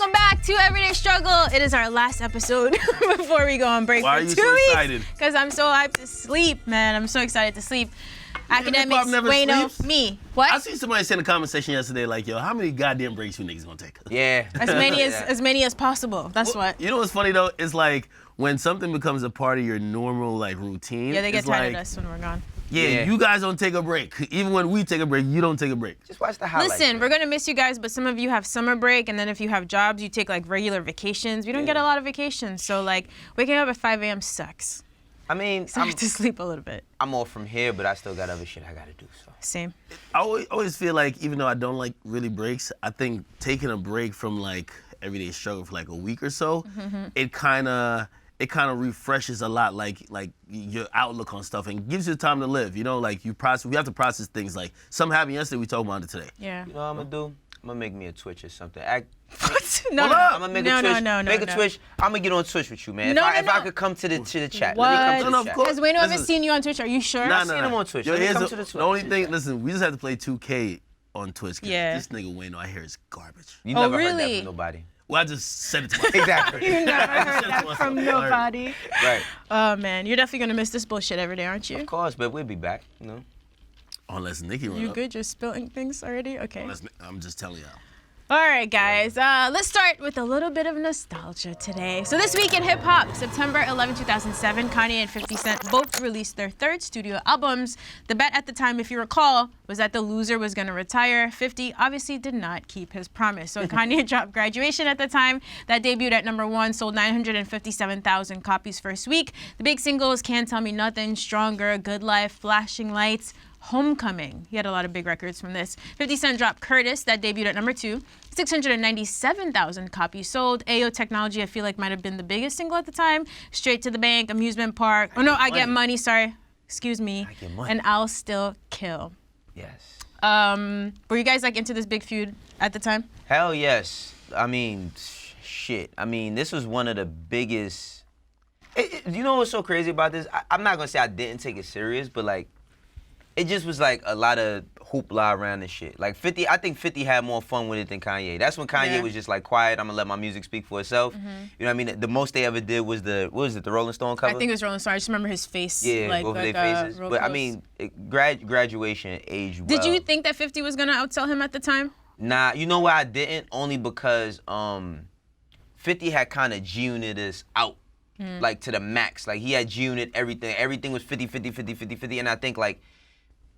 welcome back to Everyday Struggle. It is our last episode before we go on break Why for are you 2 so weeks. excited? Because I'm so hyped to sleep, man. I'm so excited to sleep. Academics, never Wayno, sleeps? me. What? I seen somebody say in the comment section yesterday, like, yo, how many goddamn breaks you niggas gonna take? Yeah. As many as possible. That's what. You know what's funny though? It's like when something becomes a part of your normal like routine. Yeah, they get it's tired like, of us when we're gone. Yeah, you guys don't take a break. Even when we take a break, you don't take a break. Just watch the highlights. Listen, we're gonna miss you guys, but some of you have summer break, and then if you have jobs, you take like regular vacations. We don't get a lot of vacations, so like waking up at 5 a.m. sucks. I mean, So I have to sleep a little bit. I'm off from here, but I still got other shit I gotta do. So. Same. I always feel like even though I don't like really breaks, I think taking a break from like everyday struggle for like a week or so, it kind of refreshes a lot, like your outlook on stuff and gives you time to live. You know, like we have to process things. Like something happened yesterday, we talked about it today. Yeah. You know what I'm gonna do? I'm gonna make me a Twitch or something. What? No, Hold no. up. I'm gonna make a Twitch. Make a Twitch. I'm gonna get on Twitch with you, man. No, if no, I no. could come to the chat. What? Let me come to No, the of chat. course. Has Wayno ever Listen. seen you on Twitch? Are you sure? I've seen him on Twitch. Yo, Let me here's come to the Twitch. the only thing, listen, we just have to play 2K on Twitch. 'Cause Yeah. This nigga Wayno, I hear is garbage. You Oh, never heard that really? from nobody. Well, I just said it to myself. Exactly. You never heard that from nobody. Right. Oh man, you're definitely gonna miss this bullshit every day, aren't you? Of course, but we'll be back. You know. Unless Nikki run You up. good? You're spilling things already? Okay. I'm just telling y'all. All right, guys. Let's start with a little bit of nostalgia today. So this week in hip hop, September 11, 2007, Kanye and 50 Cent both released their third studio albums. The bet at the time, if you recall, was that the loser was going to retire. 50 obviously did not keep his promise. So Kanye dropped Graduation at the time. That debuted at #1, sold 957,000 copies first week. The big singles, Can't Tell Me Nothing, Stronger, Good Life, Flashing Lights, Homecoming. He had a lot of big records from this. 50 Cent dropped Curtis, that debuted at #2. 697,000 copies sold. Ayo Technology, I feel like might have been the biggest single at the time. Straight to the Bank, Amusement Park. Oh no, I Get Money, sorry. Excuse me. I Get Money. And I'll Still Kill. Yes. Were you guys like into this big feud at the time? Hell yes. I mean, shit. I mean, this was one of the biggest. You know what's so crazy about this? I'm not gonna say I didn't take it serious, but like, it just was like a lot of hoopla around this shit. Like 50, I think 50 had more fun with it than Kanye. That's when Kanye was just like quiet. I'm gonna let my music speak for itself. You know what I mean? The most they ever did was the Rolling Stone cover. I think it was Rolling Stone. I just remember his face. Yeah, like, both of their faces. real But I close. mean, Graduation aged well. Did you think that 50 was gonna outsell him at the time? Nah, you know why I didn't? Only because 50 had kind of G-Unit us out, like to the max. Like he had G-Unit everything. Everything was 50, 50, 50, 50, 50. And I think like,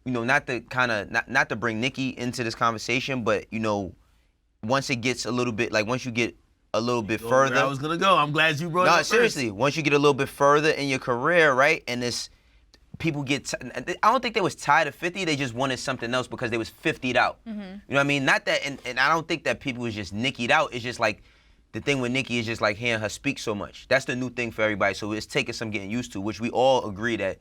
you know, not to bring Nicki into this conversation, but you know, once it gets a little bit, like once you get a little bit further. Where I was gonna go. I'm glad you brought it up. No, seriously. Once you get a little bit further in your career, right, and this, people get. I don't think they was tired of 50. They just wanted something else because they was 50'd out. You know what I mean? Not that, and I don't think that people was just Nicki'd out. It's just like the thing with Nicki is just like hearing her speak so much. That's the new thing for everybody. So it's taking some getting used to, which we all agree that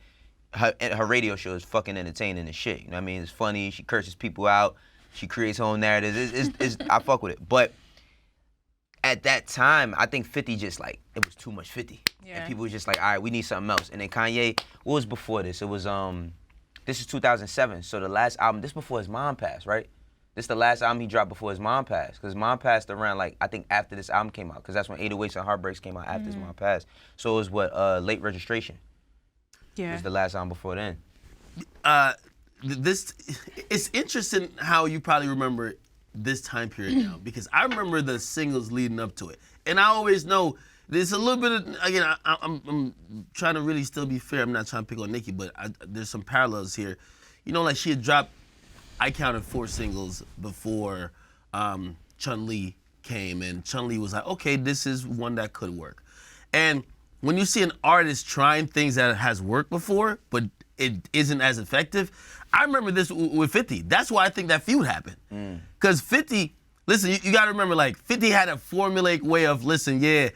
her radio show is fucking entertaining and shit. You know what I mean? It's funny. She curses people out. She creates her own narratives. I fuck with it. But at that time, I think 50 just like, it was too much 50. Yeah. And people was just like, all right, we need something else. And then Kanye, what was before this? It was, this is 2007. So the last album, this before his mom passed, right? This is the last album he dropped before his mom passed. Because his mom passed around, like, I think after this album came out. Because that's when 808s and Heartbreaks came out after his mom passed. So it was what, Late Registration. Yeah. It was the last album before then. It's interesting how you probably remember this time period now, because I remember the singles leading up to it. And I always know there's a little bit of, again, I'm trying to really still be fair. I'm not trying to pick on Nicki, but there's some parallels here. You know, like she had dropped, I counted 4 singles before Chun-Li came, and Chun-Li was like, okay, this is one that could work. And when you see an artist trying things that has worked before, but it isn't as effective, I remember this with 50. That's why I think that feud happened. Because 50, listen, you gotta remember, like, 50 had a formulaic way of, listen, yeah,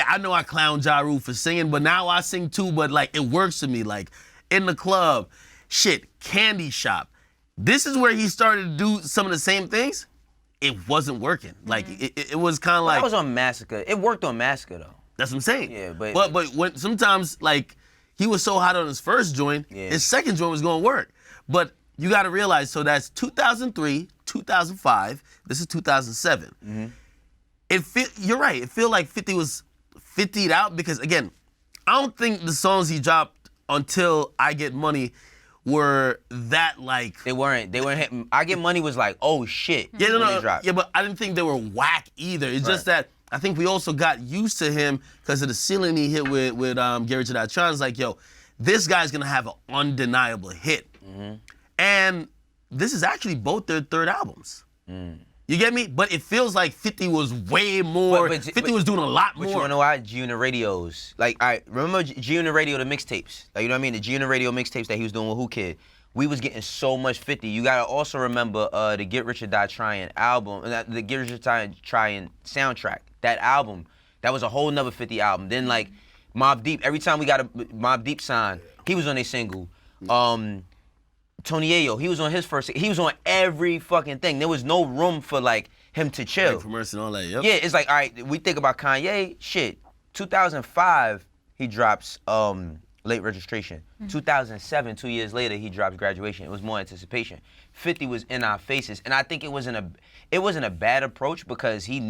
I know I clown Ja Rule for singing, but now I sing too, but like, it works to me. Like, in the club, shit, Candy Shop. This is where he started to do some of the same things. It wasn't working. Like, it was kind of like. That was on Massacre. It worked on Massacre, though. That's what I'm saying. Yeah, but when sometimes, like, he was so hot on his first joint, his second joint was gonna work. But you gotta realize, so that's 2003, 2005, this is 2007. You're right. It feel like 50 was 50'd out because again, I don't think the songs he dropped until I Get Money were that like. They weren't hitting. I Get Money was like, oh shit. Yeah, when they dropped. yeah, but I didn't think they were whack either. It's just that I think we also got used to him because of the ceiling he hit with Get Rich or Die Trying. It's like, yo, this guy's gonna have an undeniable hit. And this is actually both their third albums. You get me? But it feels like 50 was way more. 50 was doing a lot more. But you wanna know why? G-Unit radios. Like, I remember G-Unit radio, the mixtapes. Like, you know what I mean? The G-Unit radio mixtapes that he was doing with Who Kid. We was getting so much 50. You gotta also remember the Get Rich or Die Trying album, the Get Rich or Die Trying soundtrack. That album, that was a whole nother 50 album. Then like Mobb Deep. Every time we got a Mobb Deep sign, he was on a single. Tony Ayo, he was on his first. He was on every fucking thing. There was no room for like him to chill. Like for Mercy and all that. Yep. Yeah, it's like, all right, we think about Kanye. Shit, 2005 he drops Late Registration. 2007, 2 years later, he drops Graduation. It was more anticipation. 50 was in our faces, and I think it wasn't a bad approach because he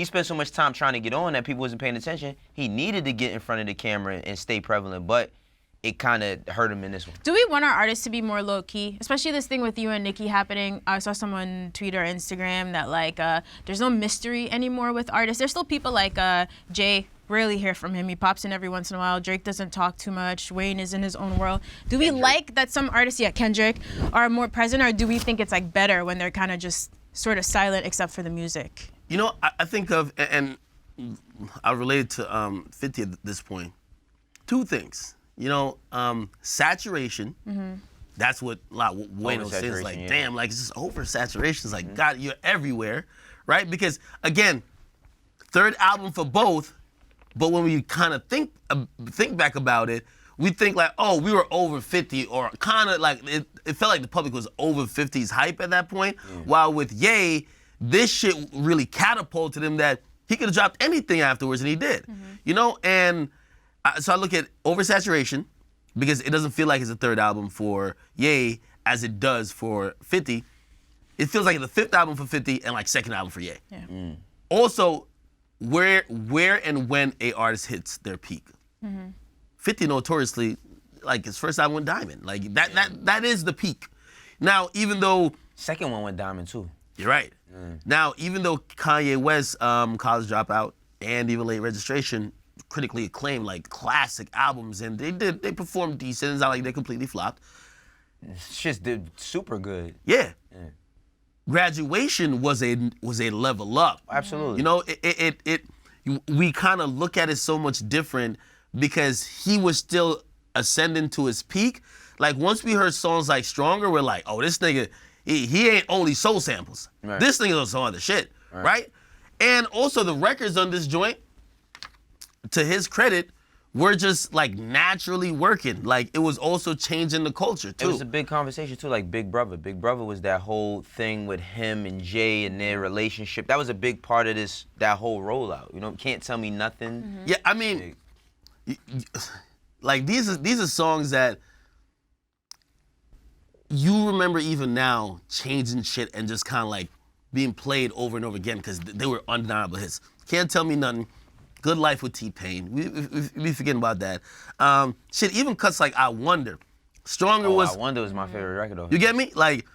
spent so much time trying to get on that people wasn't paying attention. He needed to get in front of the camera and stay prevalent, but it kind of hurt him in this one. Do we want our artists to be more low-key? Especially this thing with you and Nicki happening. I saw someone tweet or Instagram that like there's no mystery anymore with artists. There's still people like Jay. Rarely hear from him. He pops in every once in a while. Drake doesn't talk too much. Wayne is in his own world. Do we like that some artists, Kendrick, are more present, or do we think it's like better when they're kind of just sort of silent except for the music? You know, I think of, and I relate to 50 at this point, two things. You know, saturation. That's what Wayne was saying. It's like, damn, like it's just oversaturation. It's like, God, you're everywhere, right? Because again, third album for both, but when we kind of think back about it, we think like, oh, we were over 50, or kind of like it felt like the public was over 50's hype at that point. While with Ye, this shit really catapulted him that he could have dropped anything afterwards, and he did. You know, and so I look at oversaturation because it doesn't feel like it's a third album for Ye as it does for 50. It feels like the fifth album for 50 and like second album for Ye. Also, where and when a artist hits their peak. 50 notoriously, like his first album went diamond. Like that is the peak. Now, even though second one went diamond too. You're right. Now, even though Kanye West, College Dropout, and even Late Registration, critically acclaimed, like classic albums, and they performed decent. It's not like they completely flopped. It's just did super good. Yeah. Graduation was a level up. Absolutely. You know, we kind of look at it so much different because he was still ascending to his peak. Like once we heard songs like Stronger, we're like, oh, this nigga, he ain't only soul samples. Right. This nigga's on some other shit, right? And also the records on this joint, to his credit, were just like naturally working. Like it was also changing the culture too. It was a big conversation too, like Big Brother. Big Brother was that whole thing with him and Jay and their relationship. That was a big part of that whole rollout. You know, Can't Tell Me Nothing. Yeah, I mean, like these are songs that you remember even now changing shit and just kind of like being played over and over again because they were undeniable hits. Can't Tell Me Nothing. Good Life with T-Pain. We forgetting about that. Shit, even cuts like I Wonder. Stronger was. I Wonder was my favorite record though. You get me? Like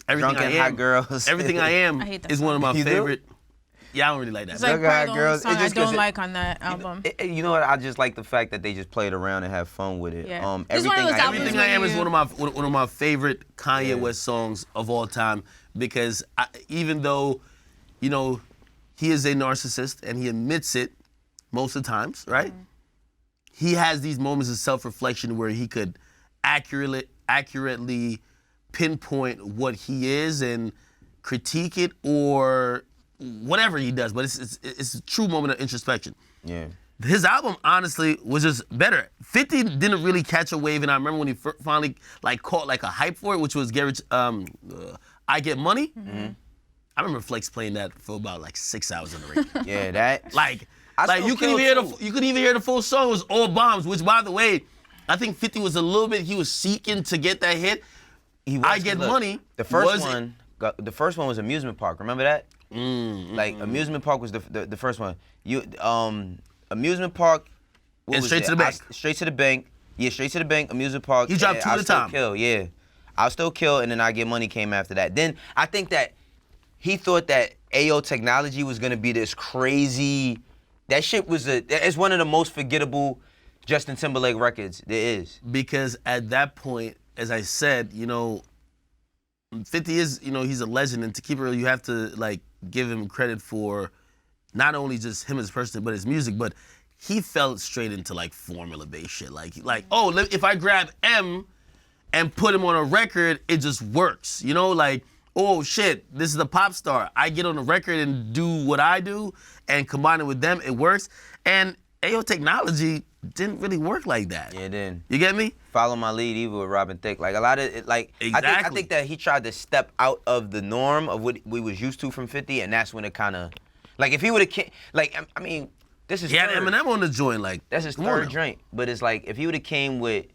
Everything Drunk I and Am. Hot Girls. Everything I Am I hate that is one of my You do? favorite. Yeah, I don't really like that. It's like Drunk and Hot probably the only Girls, song it I just 'cause don't it- like on that album. You know what? I just like the fact that they just played around and have fun with it. Yeah. It's one of those albums Everything where I Am is you- one of my favorite Kanye West songs of all time because even though, you know, he is a narcissist and he admits it most of the times, right? He has these moments of self-reflection where he could accurately pinpoint what he is and critique it or whatever he does, but it's a true moment of introspection. Yeah. His album, honestly, was just better. 50 didn't really catch a wave, and I remember when he finally like caught like a hype for it, which was Garrett's I Get Money. I remember Flex playing that for about like 6 hours on the radio. Yeah, that. Like still you couldn't even hear the full song. It was all bombs, which by the way, I think 50 was a little bit, he was seeking to get that hit. He was, I Get Money The first one was Amusement Park. Remember that? Like Amusement Park was the first one. Amusement Park. What And was Straight it? to the Bank. Straight to the Bank. Yeah, Straight to the Bank. Amusement Park. He dropped 2 at a time. Kill. Yeah, I'll Still Kill, and then I Get Money came after that. Then I think that he thought that AO Technology was gonna be this crazy. That shit was it's one of the most forgettable Justin Timberlake records there is. Because at that point, as I said, 50 is, he's a legend, and to keep it real, you have to like give him credit for not only just him as a person, but his music. But he fell straight into like formula-based shit. Like if I grab M and put him on a record, it just works. Like, oh shit, this is a pop star. I get on the record and do what I do and combine it with them, it works. And AO Technology didn't really work like that. Yeah, it didn't. You get me? Follow My Lead, even with Robin Thicke. Like a lot of it, like Exactly. I think that he tried to step out of the norm of what we was used to from 50, and that's when it kind of, like if he would have, like I mean, this is He had third. Eminem on the joint, like That's his come on third now. joint. But it's like if he would have came with,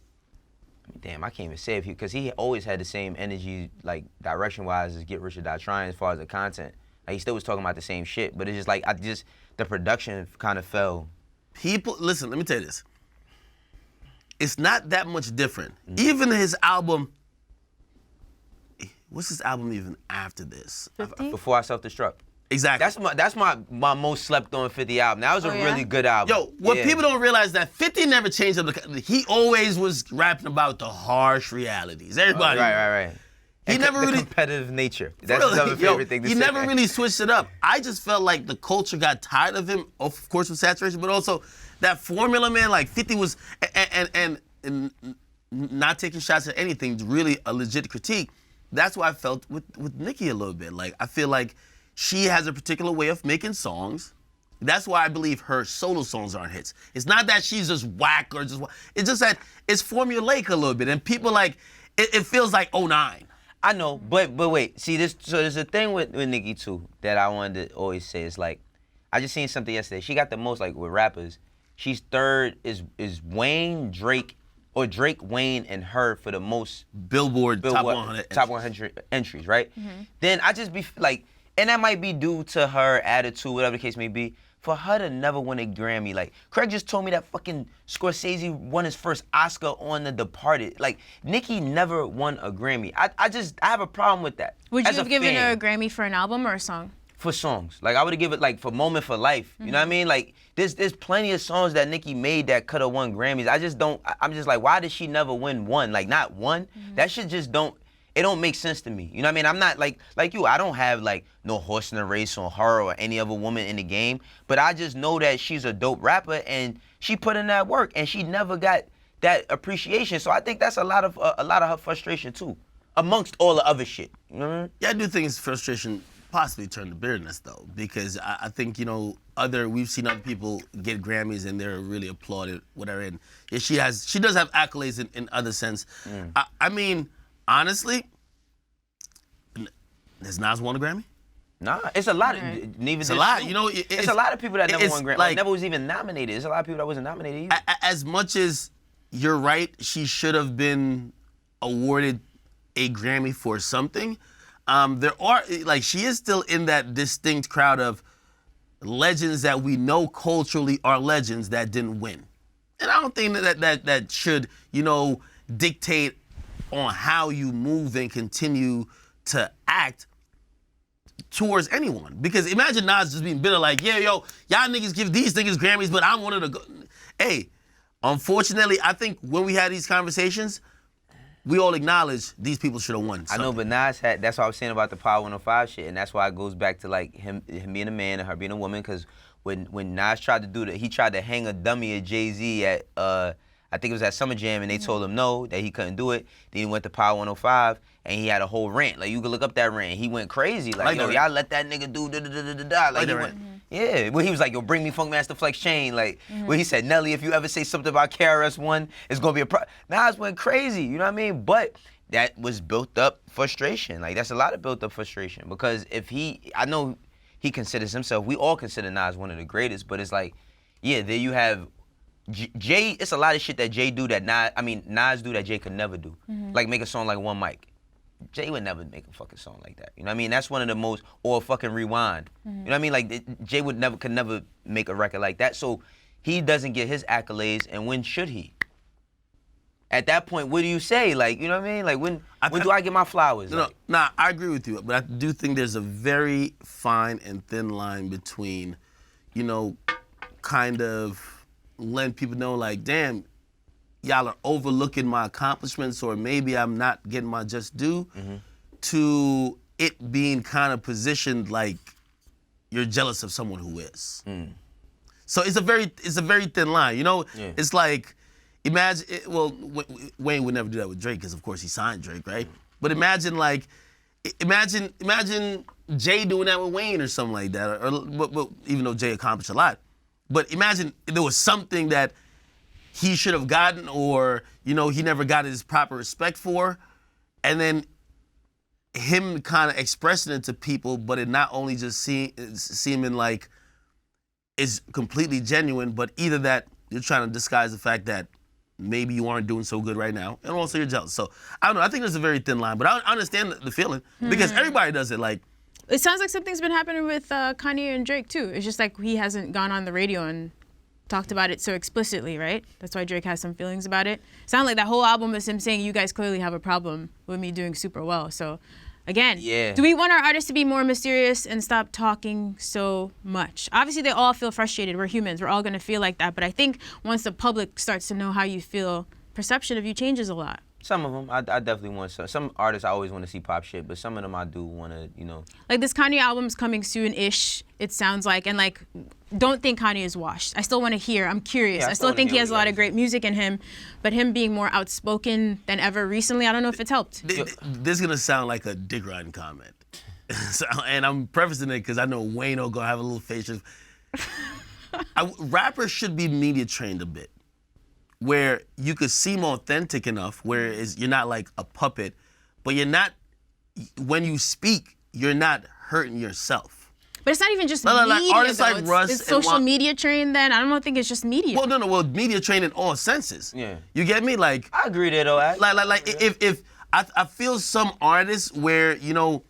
damn, I can't even say because he always had the same energy, like direction-wise, as Get Rich or Die Trying as far as the content. Like he still was talking about the same shit, but it's just like the production kind of fell. People, listen, let me tell you this. It's not that much different. Even his album, what's his album even after this? 50? Before I Self-Destruct. Exactly. That's my most slept on 50 album. That was a really good album. Yo, what Yeah. people don't realize that 50 never changed up. He always was rapping about the harsh realities. Everybody. Right. He And never the really competitive nature. That's Really, another favorite thing to he say. never really switched it up. I just felt like the culture got tired of him, of course with saturation, but also that formula, man, like 50 was, and not taking shots at anything, really a legit critique. That's why I felt with Nicki a little bit. Like, I feel like she has a particular way of making songs. That's why I believe her solo songs aren't hits. It's not that she's just whack or just, it's just that it's formulaic a little bit, and people like, it feels like '09. I know, but wait. See this. So there's a thing with Nicki too that I wanted to always say. It's like I just seen something yesterday. She got the most like with rappers. She's third is Wayne, Drake, or Drake, Wayne, and her for the most Billboard top 100 top 100 entries, right? Then I just be like, and that might be due to her attitude, whatever the case may be. For her to never win a Grammy, like Craig just told me that fucking Scorsese won his first Oscar on The Departed. Like Nicki never won a Grammy. I have a problem with that. Would you As have given her fan. a Grammy for an album or a song? For songs? Like I would have given it like for Moment for Life. You know what I mean? Like there's plenty of songs that Nicki made that could have won Grammys. I'm just like, why did she never win one? Like not one. That shit just don't make sense to me. You know what I mean? I'm not like you. I don't have like no horse in the race on her or any other woman in the game. But I just know that she's a dope rapper and she put in that work and she never got that appreciation. So I think that's a lot of her frustration too, amongst all the other shit. You know what I mean? Yeah, I do think it's frustration possibly turned to bitterness though, because I think we've seen other people get Grammys and they're really applauded, whatever. And yeah, she does have accolades in other sense. I mean, honestly, has Nas won a Grammy? Nah, it's a lot. It's a lot. It's a lot of people that never won Grammy. like- never was even nominated. There's a lot of people that wasn't nominated either. As much as you're right, she should have been awarded a Grammy for something. There are, like, she is still in that distinct crowd of legends that we know culturally are legends that didn't win. And I don't think that should, dictate on how you move and continue to act towards anyone. Because imagine Nas just being bitter like, yeah, y'all niggas give these niggas Grammys, but I'm one of the Hey, unfortunately, I think when we had these conversations, we all acknowledge these people should have won something. I know, but Nas that's what I was saying about the Power 105 shit, and that's why it goes back to like him being a man and her being a woman, because when Nas tried to do that, he tried to hang a dummy at Jay-Z at, I think it was at Summer Jam, and they told him no, that he couldn't do it. Then he went to Power 105, and he had a whole rant. Like, you can look up that rant. He went crazy. Like, yo, y'all let that nigga do da-da-da-da-da. Like, he went, yeah. Well, he was like, yo, bring me Funkmaster Flex Chain. Like, where he said, Nelly, if you ever say something about KRS-One, it's going to be a problem. Nas went crazy, you know what I mean? But that was built up frustration. Like, that's a lot of built up frustration. Because I know he considers himself, we all consider Nas one of the greatest, but it's like, yeah, there you have Jay. It's a lot of shit that Nas do that Jay could never do. Like make a song like One Mic. Jay would never make a fucking song like that. You know what I mean? That's one of the most, or fucking Rewind. You know what I mean? Like, Jay could never make a record like that. So he doesn't get his accolades, and when should he? At that point, what do you say? Like, you know what I mean? Like, when do I get my flowers? No, nah, I agree with you, but I do think there's a very fine and thin line between, you know, kind of letting people know, like, damn, y'all are overlooking my accomplishments, or maybe I'm not getting my just due, to it being kind of positioned like you're jealous of someone who is. So it's a very thin line, you know? Yeah. It's like, imagine, Wayne would never do that with Drake, because of course he signed Drake, right? But imagine Jay doing that with Wayne or something like that, or even though Jay accomplished a lot. But imagine if there was something that he should have gotten, or, you know, he never got his proper respect for, and then him kind of expressing it to people, but it not only just seeming like it's completely genuine, but either that you're trying to disguise the fact that maybe you aren't doing so good right now, and also you're jealous. So I don't know. I think there's a very thin line, but I understand the feeling, because everybody does it. Like, It sounds like something's been happening with Kanye and Drake too. It's just like he hasn't gone on the radio and talked about it so explicitly, right? That's why Drake has some feelings about it. Sound like that whole album is him saying, you guys clearly have a problem with me doing super well. So again, do we want our artists to be more mysterious and stop talking so much? Obviously, they all feel frustrated. We're humans. We're all going to feel like that. But I think once the public starts to know how you feel, perception of you changes a lot. Some of them, I definitely want some artists. I always want to see pop shit, but some of them I do want to, you know. Like this Kanye album's coming soon-ish, it sounds like, and like, don't think Kanye is washed. I still want to hear. I'm curious. Yeah, I still think he has a lot of great music in him, but him being more outspoken than ever recently, I don't know if it's helped. This is gonna sound like a dick riding comment, and I'm prefacing it because I know Wayne will go have a little face. Rappers should be media trained a bit, where you could seem authentic enough, where you're not like a puppet, but you're not, when you speak, you're not hurting yourself. But it's not even just like media, artists though. like Russ It's and social media trained then? I don't think it's just media. Well, media trained in all senses. Yeah. You get me? Like, I agree there though. If I feel some artists where, you know,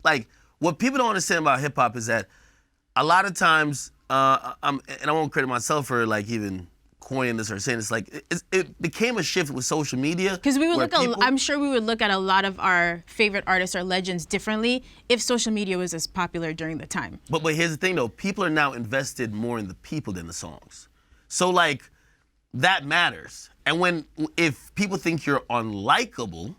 like, what people don't understand about hip hop is that a lot of times, and I won't credit myself for like even coining this or saying this, like it became a shift with social media. Because we would I'm sure we would look at a lot of our favorite artists or legends differently if social media was as popular during the time. But here's the thing though, people are now invested more in the people than the songs. So like, that matters. And if people think you're unlikable,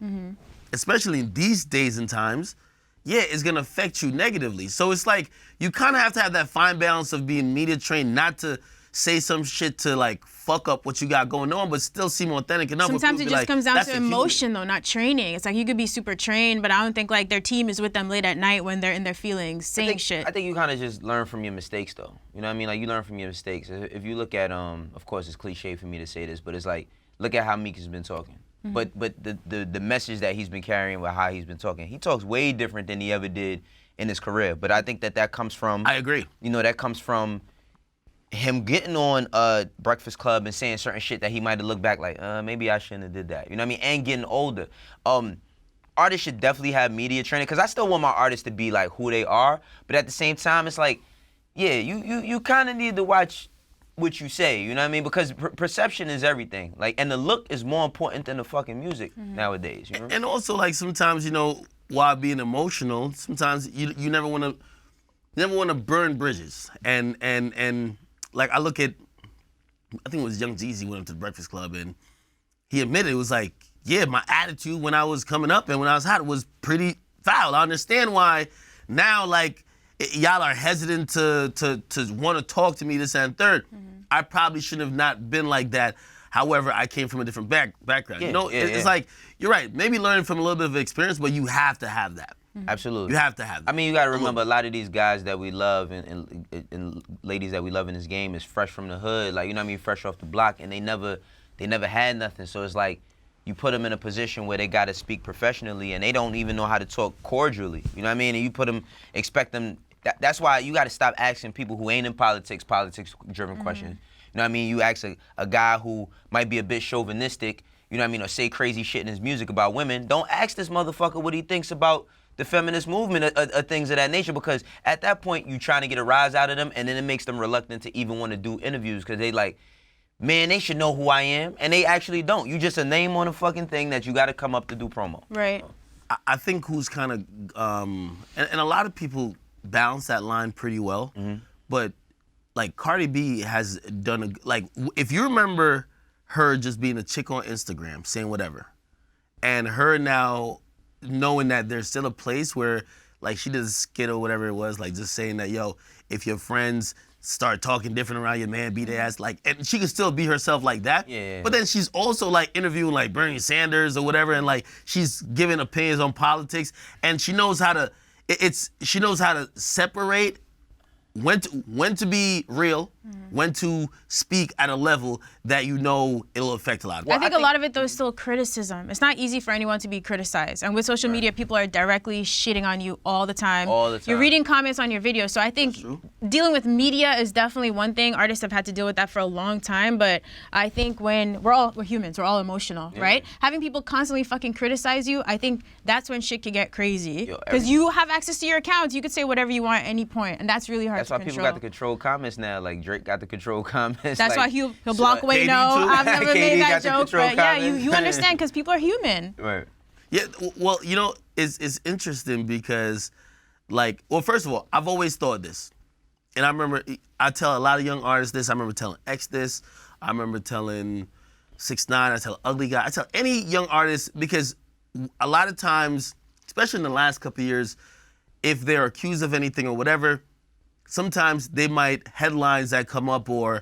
especially in these days and times, yeah, it's gonna affect you negatively. So it's like, you kind of have to have that fine balance of being media trained, not to say some shit to like fuck up what you got going on, but still seem authentic enough. Sometimes it just comes down to emotion, though, not training. It's like you could be super trained, but I don't think like their team is with them late at night when they're in their feelings saying shit. I think you kind of just learn from your mistakes, though. You know what I mean? Like, you learn from your mistakes. If you look at, of course, it's cliche for me to say this, but it's like, look at how Meek has been talking. But the message that he's been carrying with how he's been talking, he talks way different than he ever did in his career. But I think that comes from... I agree. You know, that comes from him getting on Breakfast Club and saying certain shit that he might have looked back like, maybe I shouldn't have did that. You know what I mean? And getting older. Artists should definitely have media training, because I still want my artists to be like who they are, but at the same time, it's like, yeah, you kind of need to watch what you say, you know what I mean? Because perception is everything. Like, and the look is more important than the fucking music nowadays, you know? And also, like, sometimes, you know, while being emotional, sometimes you never want to burn bridges. And like, I look at, I think it was Young Jeezy went up to the Breakfast Club, and he admitted, it was like, yeah, my attitude when I was coming up and when I was hot was pretty foul. I understand why now, like, y'all are hesitant to want to talk to me, this and third. I probably shouldn't have not been like that. However, I came from a different background. Yeah, you know, it's like, you're right, maybe learning from a little bit of experience, but you have to have that. Absolutely. You have to have that. I mean, you got to remember, a lot of these guys that we love and ladies that we love in this game is fresh from the hood, like, you know what I mean, fresh off the block, and they never had nothing. So it's like, you put them in a position where they got to speak professionally, and they don't even know how to talk cordially. You know what I mean? And you put them, expect them. That's why you got to stop asking people who ain't in politics-driven questions. You know what I mean? You ask a guy who might be a bit chauvinistic, you know what I mean, or say crazy shit in his music about women, don't ask this motherfucker what he thinks about the feminist movement or things of that nature, because at that point you trying to get a rise out of them, and then it makes them reluctant to even want to do interviews because they like, man, they should know who I am, and they actually don't. You just a name on a fucking thing that you got to come up to do promo. Right. I think who's kind of, and a lot of people balance that line pretty well, but like Cardi B has done, if you remember her just being a chick on Instagram, saying whatever, and her now knowing that there's still a place where, like, she did a skit or whatever it was, like just saying that, yo, if your friends start talking different around your man, beat their ass, like, and she can still be herself like that. Yeah. But then she's also like interviewing like Bernie Sanders or whatever, and like she's giving opinions on politics, and she knows how to, she knows how to separate when to be real, when to speak at a level that you know it'll affect a lot of people. I think a lot of it, though, is still criticism. It's not easy for anyone to be criticized. And with social media, people are directly shitting on you all the time. All the time. You're reading comments on your videos. So I think dealing with media is definitely one thing. Artists have had to deal with that for a long time. But I think when we're humans, we're all emotional, right? Having people constantly fucking criticize you, I think that's when shit could get crazy. Because you have access to your accounts. You could say whatever you want at any point. And that's really hard That's to why control. people got to control comments now. Like Drake got to control comments. That's like, why he'll block away. KD No, too. I've never made KD that got to joke. control But yeah, comments. you understand because people are human. Right. Yeah, well, you know, it's interesting because, like, well, first of all, I've always thought this. And I remember, I tell a lot of young artists this. I remember telling X this. I remember telling 6ix9ine. I tell Ugly Guy. I tell any young artist, because a lot of times, especially in the last couple of years, if they're accused of anything or whatever, sometimes they might, headlines that come up or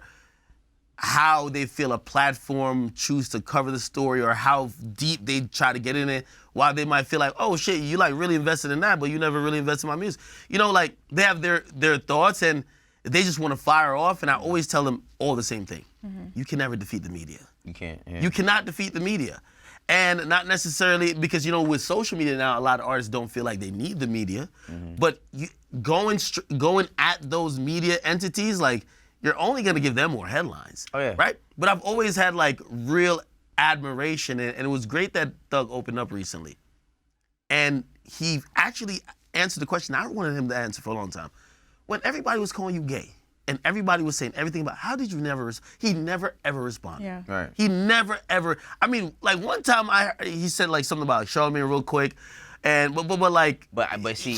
how they feel a platform choose to cover the story or how deep they try to get in it, while they might feel like, oh shit, you like really invested in that, but you never really invested in my music. You know, like they have their thoughts and they just want to fire off, and I always tell them all the same thing. You can never defeat the media. You can't. Yeah. You cannot defeat the media. And not necessarily because, you know, with social media now, a lot of artists don't feel like they need the media. But going at those media entities, like, you're only going to give them more headlines. Oh, yeah. Right? But I've always had, like, real admiration. And it was great that Thug opened up recently. And he actually answered the question I wanted him to answer for a long time. When everybody was calling you gay, and everybody was saying everything about, how did you never, he never ever responded. Yeah. Right. He never ever, I mean, like one time he said like something about Charlamagne real quick, and but like, But see,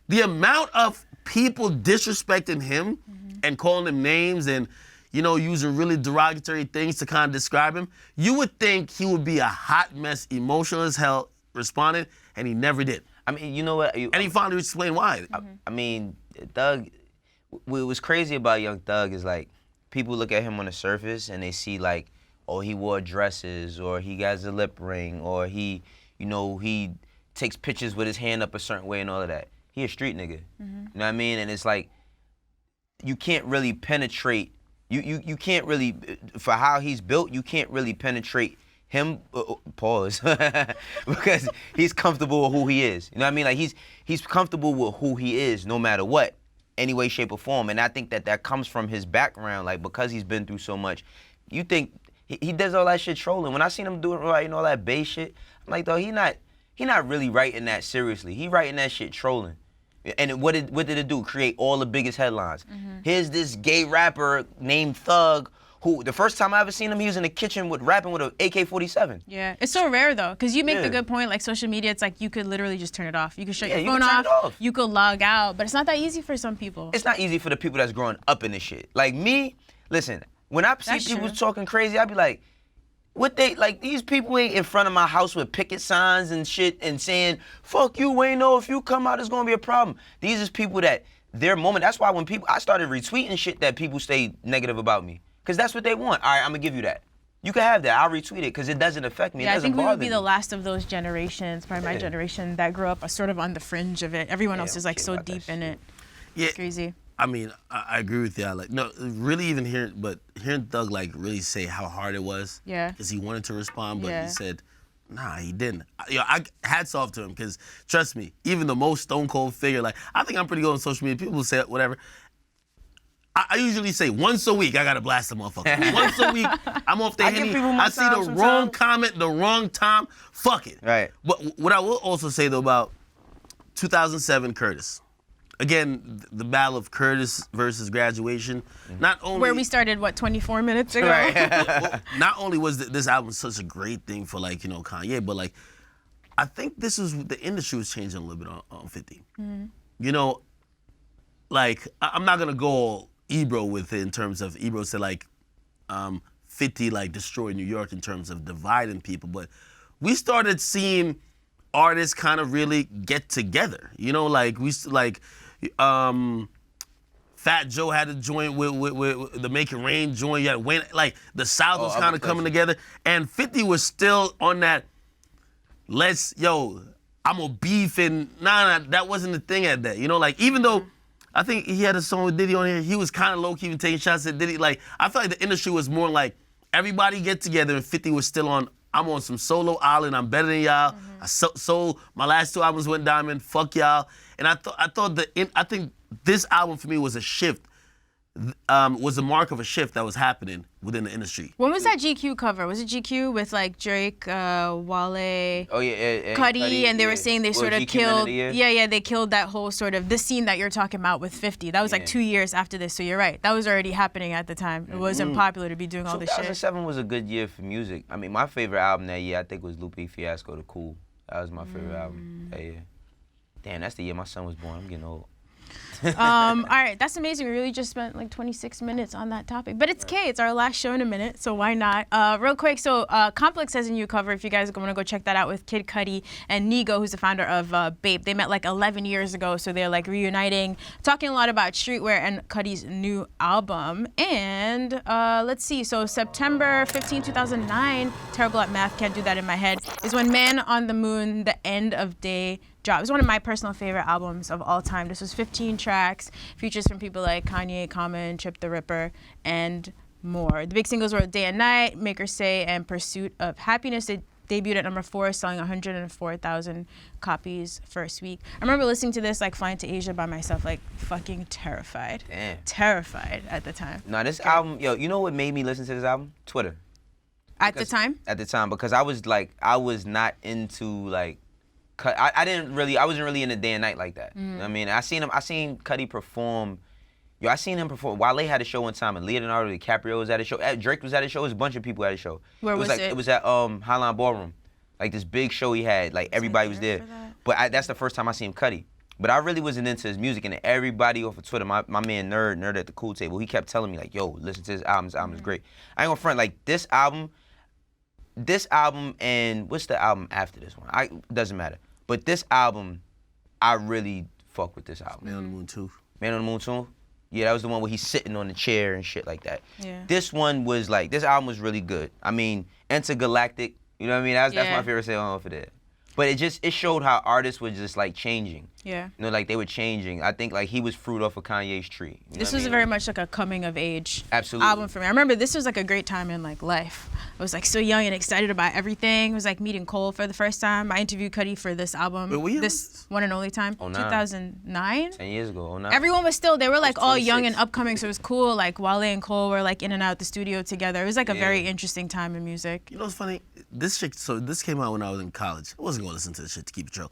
the amount of people disrespecting him and calling him names and, you know, using really derogatory things to kind of describe him, you would think he would be a hot mess, emotional as hell, responding, and he never did. I mean, you know what? And he finally explained why. I mean, Thug, what was crazy about Young Thug is like, people look at him on the surface and they see like, oh, he wore dresses, or he has a lip ring, or he, you know, he takes pictures with his hand up a certain way and all of that. He a street nigga. You know what I mean? And it's like, you can't really penetrate, you can't really, for how he's built, you can't really penetrate him, pause, because he's comfortable with who he is. You know what I mean? Like he's comfortable with who he is no matter what, any way, shape, or form. And I think that comes from his background, like because he's been through so much. You think he does all that shit trolling. When I seen him doing writing all that bass shit, I'm like, though, he not really writing that seriously. He writing that shit trolling. And what did it do? Create all the biggest headlines. Here's this gay rapper named Thug, who the first time I ever seen him, he was in the kitchen rapping with an AK-47. Yeah, it's so rare though, because you make the good point, like social media, it's like you could literally just turn it off. You could shut your phone off, you could log out, but it's not that easy for some people. It's not easy for the people that's growing up in this shit. Like me, listen, when I see people talking crazy, I be like, these people ain't in front of my house with picket signs and shit and saying, fuck you, Wayno, if you come out, it's gonna be a problem. These is people that, their moment, that's why when I started retweeting shit that people say negative about me. Because that's what they want. All right, I'm going to give you that. You can have that. I'll retweet it because it doesn't affect me. Yeah, it doesn't I think we would be me. the last of those generations, probably my generation, that grew up sort of on the fringe of it. Everyone else is like so deep in it. Yeah, it's crazy. I mean, I agree with you. Like, no, really even hearing Thug like really say how hard it was. Yeah. Because he wanted to respond, but he said, nah, he didn't. I hats off to him because trust me, even the most stone cold figure, like I think I'm pretty good on social media. People say whatever. I usually say once a week I gotta blast a motherfucker. Once a week I'm off the I give Henny. people more I see time the sometimes. wrong comment, the wrong time. Fuck it. Right. But what I will also say though about 2007 Curtis. Again, the battle of Curtis versus Graduation. Not only Where we started, 24 minutes ago? Right. well, not only was this album such a great thing for Kanye, but I think this was the industry was changing a little bit on 50. I'm not gonna go all Ebro with it in terms of Ebro said 50 destroyed New York in terms of dividing people, but we started seeing artists kind of really get together. Fat Joe had a joint with the Make It Rain joint. You had Wayne, the South was kind of coming together, and 50 was still on that. I'm gonna beef and nah, that wasn't the thing at that. Even though I think he had a song with Diddy on here, he was kind of low key even taking shots at Diddy. I feel like the industry was more everybody get together, and 50 was still on. I'm on some solo island. I'm better than y'all. I sold my last 2 albums went diamond. Fuck y'all. And I think this album for me was a shift. Was a mark of a shift that was happening within the industry. When was that GQ cover? Was it GQ with Drake, Wale, Oh yeah, Cudi, and they were saying they sort of GQ killed. Man of the Year? Yeah, they killed that whole sort of the scene that you're talking about with 50. That was 2 years after this. So you're right. That was already happening at the time. It wasn't popular to be doing all this shit. 2007 was a good year for music. I mean, my favorite album that year I think was Lupe Fiasco, The Cool. That was my favorite album that year. Damn, that's the year my son was born. I'm getting old. All right, that's amazing. We really just spent 26 minutes on that topic. But it's okay. It's our last show in a minute, so why not? Real quick, so Complex has a new cover. If you guys want to go check that out with Kid Cudi and Nigo, who's the founder of Bape. They met 11 years ago, so they're reuniting, talking a lot about streetwear and Cudi's new album. And let's see, so September 15, 2009, terrible at math, can't do that in my head, is when Man on the Moon, The End of Day dropped. It was one of my personal favorite albums of all time. This was 15 tracks, features from people like Kanye, Common, Chip the Ripper, and more. The big singles were Day and Night, Make Her Say, and Pursuit of Happiness. It debuted at number 4, selling 104,000 copies first week. I remember listening to this flying to Asia by myself, fucking terrified. Damn. Terrified at the time. No, this album, you know what made me listen to this album? Twitter. At the time? At the time, because I was not into I wasn't really into Day and Night like that. You know what I mean? I seen Cudi perform. I seen him perform. Wale had a show one time, and Leonardo DiCaprio was at a show. Drake was at a show. It was a bunch of people at a show. Where was it? It was at Highline Ballroom. This big show he had. Everybody was there. But that's the first time I seen Cudi. But I really wasn't into his music, and everybody off of Twitter, my man Nerd at the Cool Table, he kept telling me yo, listen to this album. This album is great. I ain't gonna front, this album and what's the album after this one? It doesn't matter. But this album, I really fuck with this album. Man on the Moon 2. Man on the Moon 2? Yeah, that was the one where he's sitting on the chair and shit like that. Yeah. This one was this album was really good. I mean, Intergalactic, you know what I mean? That's my favorite song off of that. But it showed how artists were just changing. Yeah. They were changing. I think he was fruit off of Kanye's tree. This was very much a coming of age Absolutely. album for me. I remember this was a great time in life. I was so young and excited about everything. It was meeting Cole for the first time. I interviewed Cudi for this album. Wait, this one and only time. 2009. 2009? 10 years ago, 09. Everyone was still, they were all young 26. and upcoming, so it was cool. Wale and Cole were in and out the studio together. It was a very interesting time in music. You know what's funny? This came out when I was in college. I wasn't gonna listen to this shit to keep it real.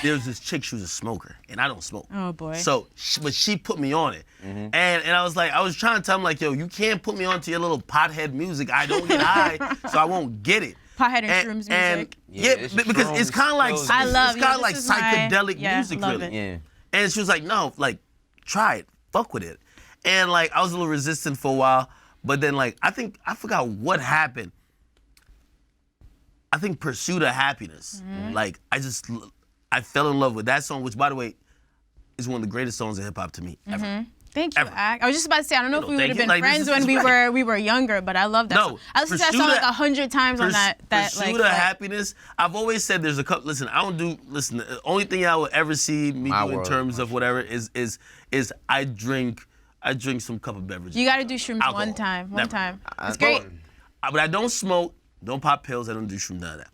There was this chick, she was a smoker, and I don't smoke. Oh boy. So, but she put me on it, and I was I was trying to tell him yo, you can't put me onto your little pothead music. I don't get high, so I won't get it. Pothead and shrooms music. Yeah, because it's kind of I love it's kind of psychedelic music, love really. it. Yeah. And she was no, try it, fuck with it. And I was a little resistant for a while, but then I forgot what happened. I think Pursuit of Happiness. I fell in love with that song, which, by the way, is one of the greatest songs in hip hop to me ever. Thank you, Ever. Ak. I was just about to say, I don't know if we would have thank been you. friends This when is we were younger, but I love that song. I listened to that song 100 times on that Pursuit of Happiness. I've always said there's a couple. Listen, the only thing I would ever see me do in terms of whatever is I drink some cup of beverages. You got to do shrooms Alcohol. one time. Never. It's great. But I don't smoke, don't pop pills, I don't do shrooms, none of that.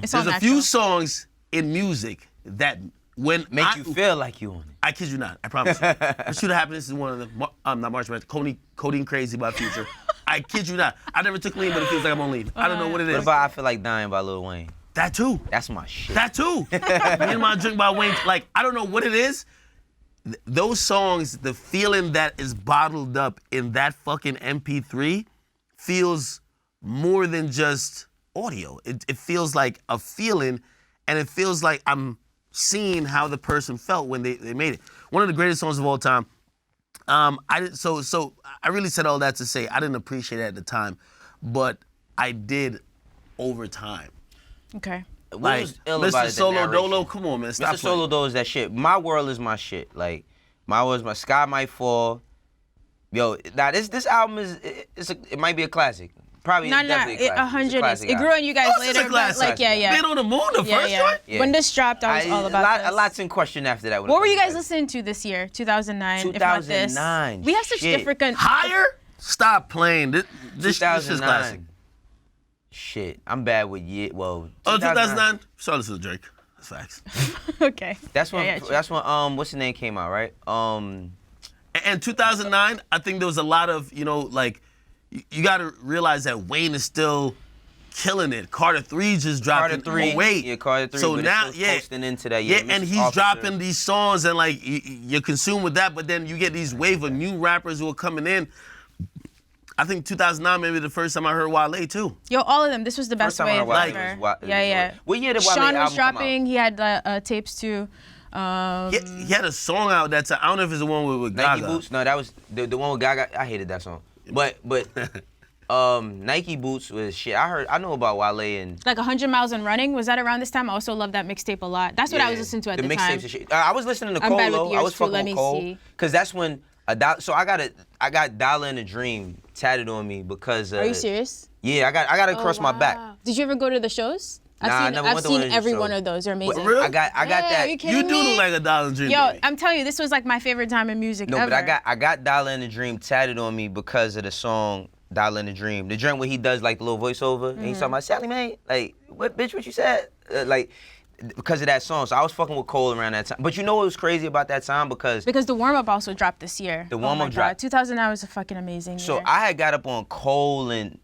It's all There's a natural. few songs in music that Make you feel like you on it. I kid you not. I promise you. The Shooter Happiness is one of the, not March Madness, Codeine Crazy by Future. I kid you not. I never took lean, but it feels like I'm on lean. I don't know what it is. What about I Feel Like Dying by Lil Wayne? That too. That's my shit. That too. Me and My Drink by Wayne. Like, I don't know what it is. Those songs, the feeling that is bottled up in that fucking MP3 feels more than just audio. It feels like a feeling, and it feels like I'm seeing how the person felt when they made it. One of the greatest songs of all time. So I really said all that to say I didn't appreciate it at the time, but I did over time. Okay. Like, Mr. Solo Dolo, come on, man, stop Mr. Solo Dolo is that shit. My World is my shit. Like, my world is my Sky Might Fall. Yo, now this album it might be a classic. Probably definitely a classic. 100 is. It grew on you guys later, but like, yeah. Man on the Moon, the first joint? Yeah. When this dropped, I was all about this. A lot's in question after that. What were you guys listening to this year, 2009? 2009. We have such different. Higher? Stop playing. This is classic. Shit, I'm bad with year. Well, 2009. So listen to Drake. That's facts. Okay. That's when. That's when. What's the name came out, right? And 2009, I think there was a lot of, like, you got to realize that Wayne is still killing it. Carter 3 just dropped. Carter 3. Wait. Yeah, Carter 3. So but now, it's posting into that. Yeah, and he's dropping these songs, and like you're consumed with that. But then you get these wave of new rappers who are coming in. I think 2009 maybe the first time I heard Wale too. Yo, all of them. This was the best wave ever. Yeah. What year did Wale Sean was album dropping. He had tapes too. He had a song out that's I don't know if it's the one with Gaga. Nike Boots? No, that was the one with Gaga. I hated that song. But Nike Boots was shit. I know about Wale and like 100 Miles and Running. Was that around this time? I also love that mixtape a lot. That's what I was listening to at the time. Mixtapes and shit. I was listening to Cole though. I was fucking with Cole because that's when so I got Dollar in a Dream tatted on me because. Are you serious? Yeah, I got it across my back. Did you ever go to the shows? I've seen every one of those. They're amazing. Really? I got that. You do look like a Dollar in a Dream. Yo, I'm telling you, this was like my favorite time in music ever. No, but I got Dollar in a Dream tatted on me because of the song Dollar in a Dream. The joint where he does like the little voiceover and he's talking about Sally Mae, like what you said, like because of that song. So I was fucking with Cole around that time. But you know what was crazy about that time because the warm up also dropped this year. The warm up dropped. 2009 was a fucking amazing year. So I had got up on Cole and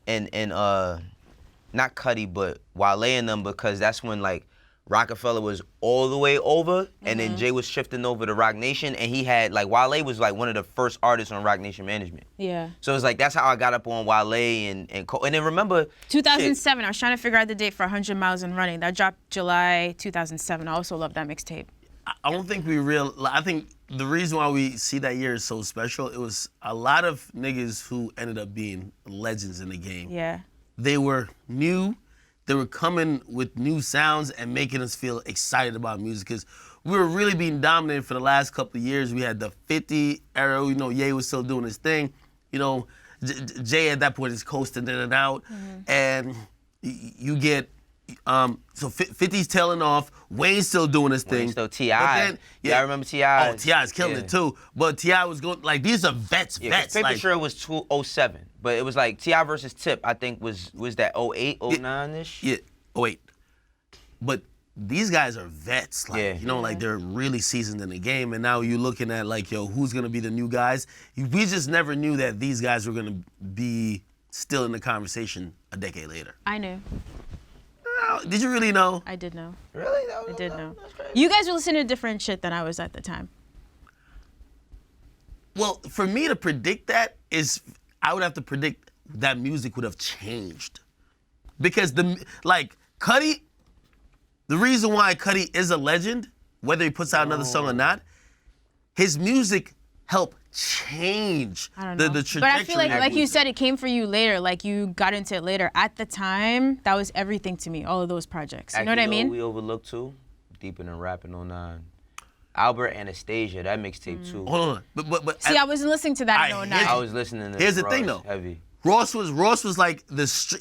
not Cudi, but Wale and them because that's when like Rockefeller was all the way over and then Jay was shifting over to Rock Nation and he had like Wale was like one of the first artists on Rock Nation management. Yeah. So it's like that's how I got up on Wale and Cole. And then remember 2007, I was trying to figure out the date for 100 Miles and Running. That dropped July 2007. I also love that mixtape. I don't think I think the reason why we see that year is so special, it was a lot of niggas who ended up being legends in the game. Yeah. They were new. They were coming with new sounds and making us feel excited about music because we were really being dominated for the last couple of years. We had the 50 era, Ye was still doing his thing. Jay at that point is coasting in and out. And you get, so 50's tailing off. Wayne's still doing his thing. Wayne's still T.I. I remember T.I. Oh, T.I.'s killing it too. But T.I. was going, like, these are vets. Paper Trail was 2007. But it was like T.I. versus Tip, I think was that 08, 09-ish? Yeah, 08. But these guys are vets. Like, like they're really seasoned in the game. And now you're looking at like, who's going to be the new guys? We just never knew that these guys were going to be still in the conversation a decade later. I knew. Did you really know? I did know. Really? I did know. You guys were listening to different shit than I was at the time. Well, for me to predict that is, I would have to predict that music would have changed. Because Cudi, the reason why Cudi is a legend, whether he puts out another song or not, his music helped change the trajectory. But I feel like you said, it came for you later. Like you got into it later. At the time, that was everything to me. All of those projects. You know what I mean? We overlooked too, Deeper Than Rapping 09. Albert Anastasia, that mixtape too. Hold on, but see, I wasn't listening to that in 09. I was listening to. Here's the thing though. Heavy. Ross was like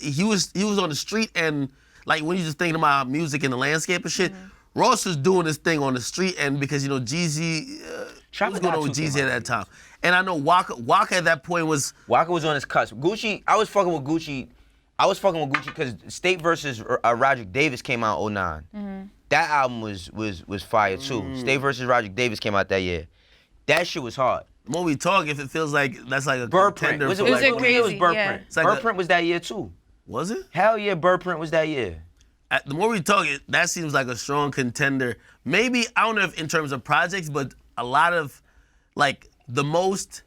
he was on the street and like when you just thinking about music and the landscape and shit. Ross was doing this thing on the street and because Jeezy was going on with Jeezy at that time. And I know Waka at that point was on his cusp. Gucci, I was fucking with Gucci. because State versus Roderick Davis came out in 09. That album was fire too. Stay versus Roger Davis came out that year. That shit was hard. The more we talk, if it feels like that's like a Bird contender Print. for Was like, it crazy? was Bird Yeah. Print. It's like Bird a- Print was that year too. Was it? Hell yeah, Bird Print was that year. The more we talk, that seems like a strong contender. Maybe, I don't know if in terms of projects, but a lot of, like, the most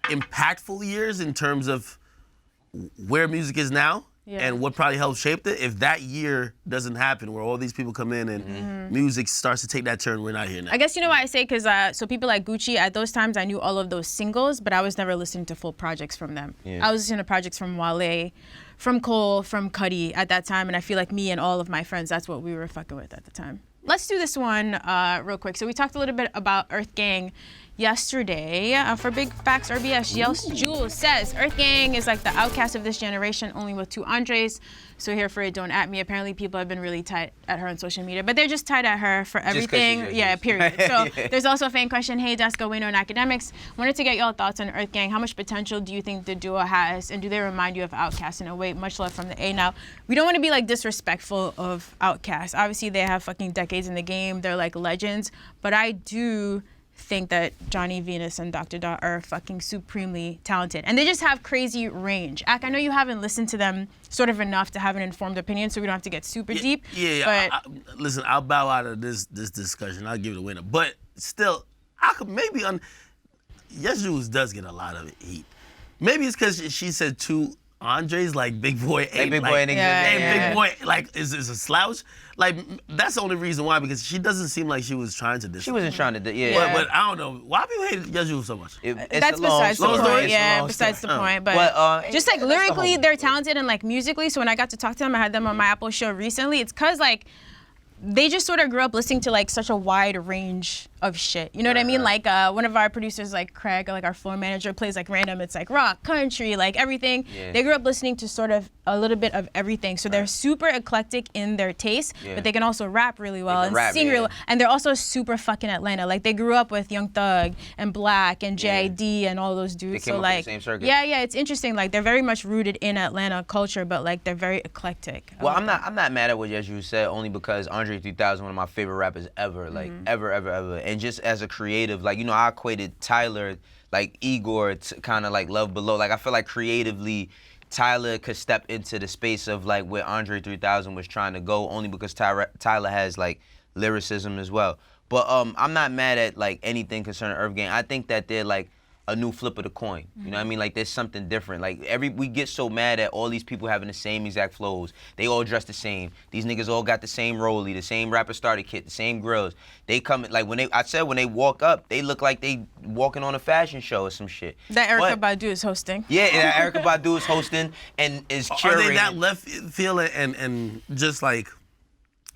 impactful years in terms of where music is now and what probably helped shape it. If that year doesn't happen, where all these people come in and music starts to take that turn, we're not here now. I guess you know why I say, because so people like Gucci, at those times I knew all of those singles, but I was never listening to full projects from them. Yeah. I was listening to projects from Wale, from Cole, from Cudi at that time, and I feel like me and all of my friends, that's what we were fucking with at the time. Let's do this one real quick. So we talked a little bit about EarthGang yesterday. For Big Facts RBS, Yels Jules says, EarthGang is like the Outkast of this generation, only with 2 Andres. So here for it, don't at me. Apparently people have been really tight at her on social media, but they're just tight at her for everything. Yeah, period. So there's also a fan question. Hey, Deska, Wayno, and Academics. Wanted to get y'all thoughts on EarthGang. How much potential do you think the duo has? And do they remind you of Outkast in a way? Much love from the A. Now, we don't want to be like disrespectful of Outkast. Obviously, they have fucking decades in the game. They're like legends. But I do think that Johnny Venus and Dr. Dot are fucking supremely talented. And they just have crazy range. Ak, I know you haven't listened to them sort of enough to have an informed opinion, so we don't have to get super deep. Yeah. But Listen, I'll bow out of this discussion. I'll give it a winner. But still, I could maybe Yes Jules does get a lot of heat. Maybe it's because she said 2 Andres, like Big Boy ain't. Big Boy like, ain't Big Boy, like, is a slouch. Like, that's the only reason why, because she doesn't seem like she was trying to diss. She wasn't trying to do, But I don't know. Why people hate Yes Jules so much? that's besides the point. Yeah, besides the point. But just like lyrically, they're talented, and like musically. So when I got to talk to them, I had them on my Apple show recently. It's cause like they just sort of grew up listening to like such a wide range of shit. You know what I mean? Like one of our producers, like Craig, like our floor manager, plays like random. It's like rock, country, like everything. Yeah. They grew up listening to sort of a little bit of everything. So they're super eclectic in their taste, but they can also rap really well and sing really well. And they're also super fucking Atlanta. Like they grew up with Young Thug and Black and JID and all those dudes. They came so up like, with the same circuit. yeah, it's interesting. Like they're very much rooted in Atlanta culture, but like they're very eclectic. Well, I'm not mad at what you said, only because Andre 3000, one of my favorite rappers ever, like ever. And just as a creative, like, you know, I equated Tyler, like Igor, to kind of like Love Below. Like I feel like creatively, Tyler could step into the space of like where Andre 3000 was trying to go, only because Tyler has like lyricism as well. But I'm not mad at like anything concerning EarthGang. I think that they're like a new flip of the coin. You know what I mean? Like there's something different. Like we get so mad at all these people having the same exact flows. They all dress the same. These niggas all got the same rollie, the same rapper starter kit, the same grills. They come like when they walk up, they look like they walking on a fashion show or some shit. That Erykah Badu is hosting. Yeah, Erykah Badu is hosting and is curating. Are they that left field and just like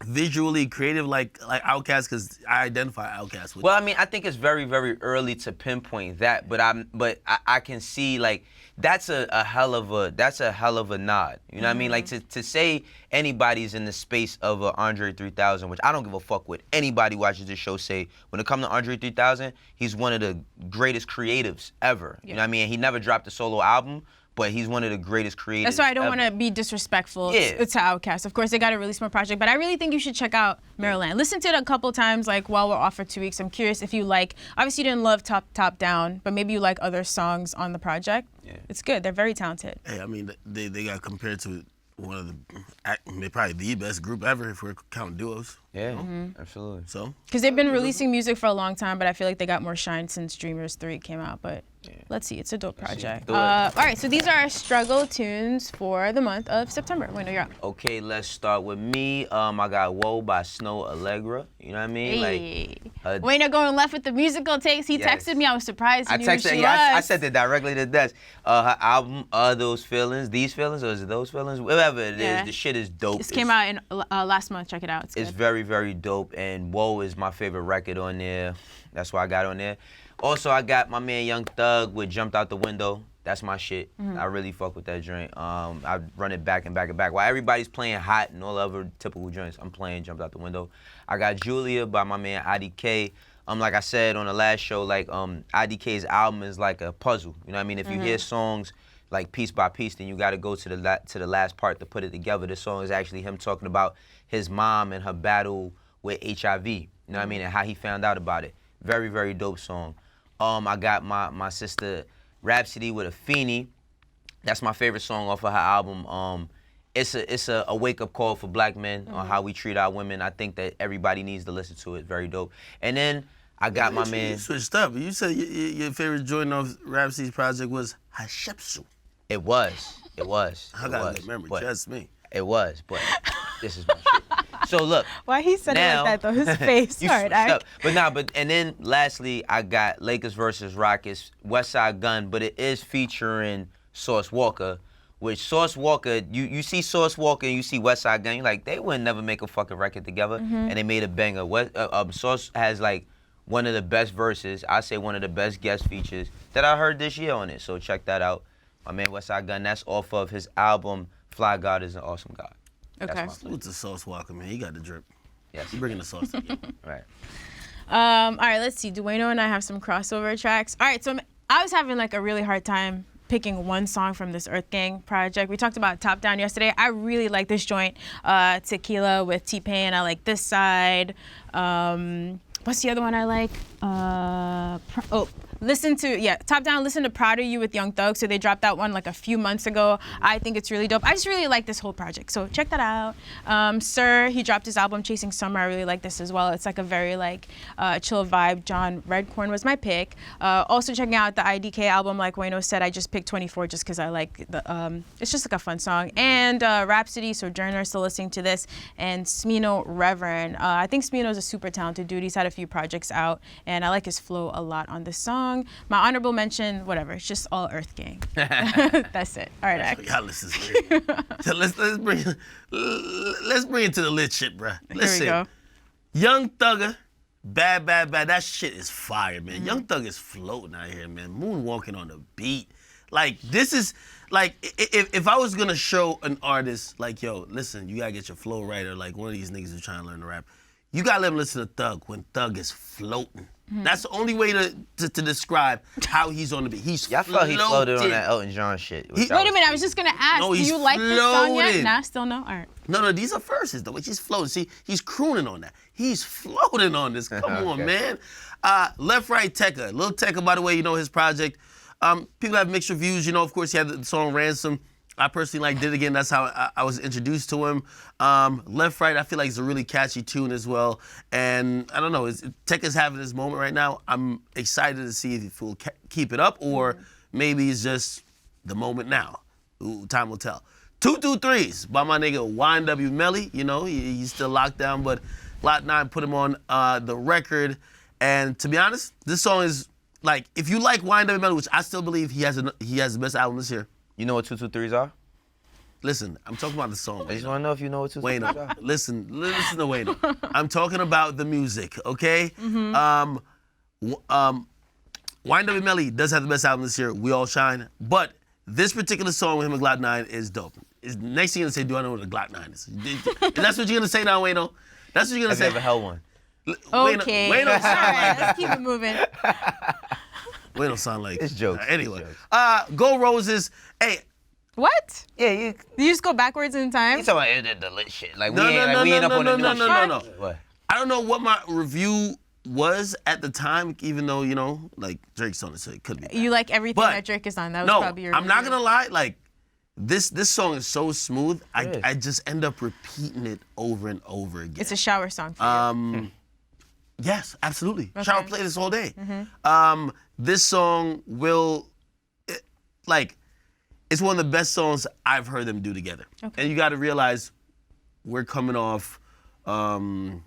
visually creative like Outkast? Because I identify Outkast with. Well, I mean, I think it's very, very early to pinpoint that, but I can see like that's a hell of a nod. You know what I mean? Like to say anybody's in the space of Andre 3000, which I don't give a fuck what anybody watches this show say. When it comes to Andre 3000, he's one of the greatest creatives ever. You know what I mean? He never dropped a solo album, but he's one of the greatest creators. That's why I don't ever. want to be disrespectful to Outkast. Of course, they got to release more project, but I really think you should check out Maryland. Listen to it a couple times, like while we're off for 2 weeks. I'm curious if you like. Obviously, you didn't love Top Down, but maybe you like other songs on the project. Yeah. It's good. They're very talented. Hey, I mean, they got compared to one of the probably the best group ever if we're counting duos. Yeah, absolutely. So. Because they've been releasing music for a long time, but I feel like they got more shine since Dreamers 3 came out. But let's see, it's a dope project. All right, so these are our struggle tunes for the month of September. Wait, no, you're up. Okay, let's start with me. I got Whoa by Snow Allegra. You know what I mean? Hey. Like, Wayno going left with the musical takes. He texted me. I was surprised. He knew who she was. I said it directly to Des. Her album, Those Feelings, These Feelings, or is it Those Feelings? Whatever it is, the shit is dope. This came out in last month. Check it out. It's very, very dope. And Whoa is my favorite record on there. That's why I got on there. Also, I got my man Young Thug with Jumped Out the Window. That's my shit. I really fuck with that joint. I run it back and back and back. While everybody's playing Hot and all the other typical joints, I'm playing Jumped Out the Window. I got Julia by my man IDK. Like I said on the last show, like IDK's album is like a puzzle. You know what I mean? If you hear songs like piece by piece, then you got to go to the last part to put it together. This song is actually him talking about his mom and her battle with HIV. You know what I mean? And how he found out about it. Very, very dope song. I got my sister Rhapsody with Afeni. That's my favorite song off of her album. It's a wake-up call for black men on how we treat our women. I think that everybody needs to listen to it. Very dope. And then I got my man. You switched up. You said your favorite joint off Rhapsody's project was Hatshepsut. It was. I got a good memory, trust me. It was, but this is my shit. So look. Why he said it like that though? His face. You switched up. And then lastly, I got Lakers versus Rockets, West Side Gun, but it is featuring Sauce Walka. Which Sauce Walka, you see Sauce Walka and you see West Side Gun, you're like, they would never make a fucking record together, and they made a banger. Sauce has like one of the best verses, I say one of the best guest features that I heard this year on it. So check that out. My man West Side Gun, that's off of his album, Fly God is an Awesome God. Okay. Salute to Sauce Walka, man. He got the drip. Yes. He bringing the sauce to the game. Right. All right, let's see. Dueno and I have some crossover tracks. All right, so I was having like a really hard time picking one song from this EarthGang project. We talked about Top Down yesterday. I really like this joint, Tequila with T-Pain. I like this side. What's the other one I like? Top Down, listen to Proud of You with Young Thug. So they dropped that one like a few months ago. I think it's really dope. I just really like this whole project. So check that out. Sir, he dropped his album Chasing Summer. I really like this as well. It's like a very like chill vibe. John Redcorn was my pick. Also checking out the IDK album, like Wayno said, I just picked 24 just because I like the, it's just like a fun song. And Rhapsody, Sojourner, still listening to this. And Smino Reverend. I think Smino's a super talented dude. He's had a few projects out and I like his flow a lot on this song. My honorable mention, whatever. It's just all EarthGang. That's it. All right, Ak. Y'all listen to me. So let's bring it to the lit shit, bruh. Listen, Here we go. Young Thugger, bad. That shit is fire, man. Young Thug is floating out here, man. Moonwalking on the beat. Like this is like if I was gonna show an artist like, yo, listen, you gotta get your flow right, or like one of these niggas who's trying to learn to rap. You gotta let him listen to Thug when Thug is floating. That's the only way to describe how he's on the beat. He's Y'all felt he floated on that Elton John shit. Wait a minute, I was just gonna ask, No, do he's you like this song yet? floating. Nah, still no? All right. No, these are verses though. He's floating. See, he's crooning on that. He's floating on this. Come on, man. Left Right Tekka. Lil Tekka, by the way, you know his project. People have mixed reviews. You know, of course, he had the song Ransom. I personally Did It Again. That's how I was introduced to him. Left Right, I feel like it's a really catchy tune as well. And I don't know, Tekka's having his moment right now. I'm excited to see if he'll keep it up or maybe it's just the moment now. Ooh, time will tell. 223s by my nigga YNW Melly. You know, he's still locked down, but Lot 9 put him on the record. And to be honest, this song is like, if you like YNW Melly, which I still believe he has the best album this year. You know what 223s are? Listen, I'm talking about the song. I just want to know if you know what 223s are. Wayno, listen to Wayno. I'm talking about the music, okay? YNW Melly does have the best album this year, We All Shine, but this particular song with him and Glock 9 is dope. Next thing you're gonna say, do I know what a Glock 9 is? That's what you're gonna say now, Wayno? That's what you're gonna say? I've never held one. Okay. Wayno, All right, let's keep it moving. Wayno sound like... It's jokes. Anyway, It's jokes. Go Roses. Hey, What? Yeah, you just go backwards in time? talking about the lit shit. Like, No. we ain't up on the new shit. What? I don't know what my review was at the time, even though, you know, like Drake's on it, so it could be bad. You like everything But, that Drake is on. That was No, probably your I'm not review. gonna lie, like, this song is so smooth, is. I just end up repeating it over and over again. It's a shower song for you. Yes, absolutely. Okay. Shower play this all day. This song it's one of the best songs I've heard them do together. Okay. And you got to realize we're coming off, what's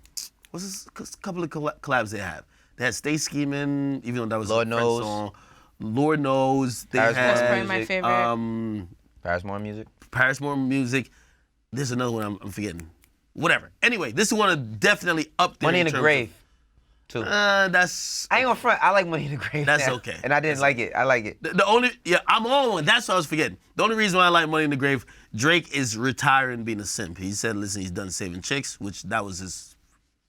this couple of collabs they have? They had Stay Scheming, even though that was Lord a French Knows. song. Lord Knows. They Paris That's Morton probably my music. favorite. Parismore music. Parismore Music. There's another one I'm forgetting. Whatever. Anyway, this is one of definitely up there. Money in the terms of- Grave, too. That's I ain't gonna front. I like Money in the Grave. That's now. okay. And I didn't like it. I like it. the only I'm on one. That's what I was forgetting. The only reason why I like Money in the Grave, Drake is retiring being a simp. He said, listen, he's done saving chicks, which that was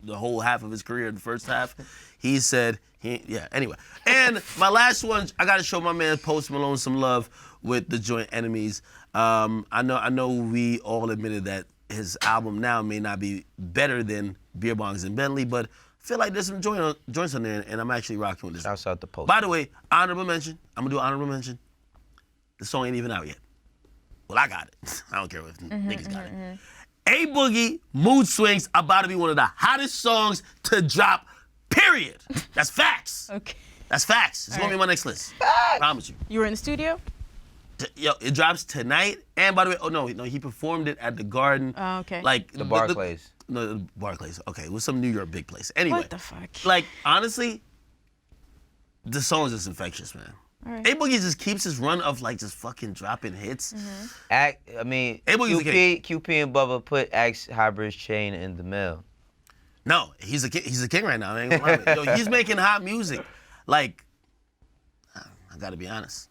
the whole half of his career, the first half. He said, anyway. And my last one, I gotta show my man Post Malone some love with the Joint Enemies. I know we all admitted that his album now may not be better than Beer Bongs and Bentley, but I feel like there's some joints on there, and I'm actually rocking with this. Shouts out the post. By the way, honorable mention. I'm gonna do honorable mention. The song ain't even out yet. Well, I got it. I don't care if niggas got it. A Boogie, Mood Swings, about to be one of the hottest songs to drop, period. That's facts. Okay. That's facts. It's gonna be on my next list. I promise you. You were in the studio? Yo, it drops tonight. And by the way, no, he performed it at the Garden. Oh, okay. Like The Barclays. No, the Barclays. Okay, it was some New York big place. Anyway. What the fuck? Like, honestly, the song is just infectious, man. All right. A Boogie just keeps his run of like just fucking dropping hits. I A mean, Boogie's the king. QP and Bubba put Axe Hybrid's chain in the mail. No, he's a king right now. I ain't gonna lie. Yo, he's making hot music. Like, I gotta be honest.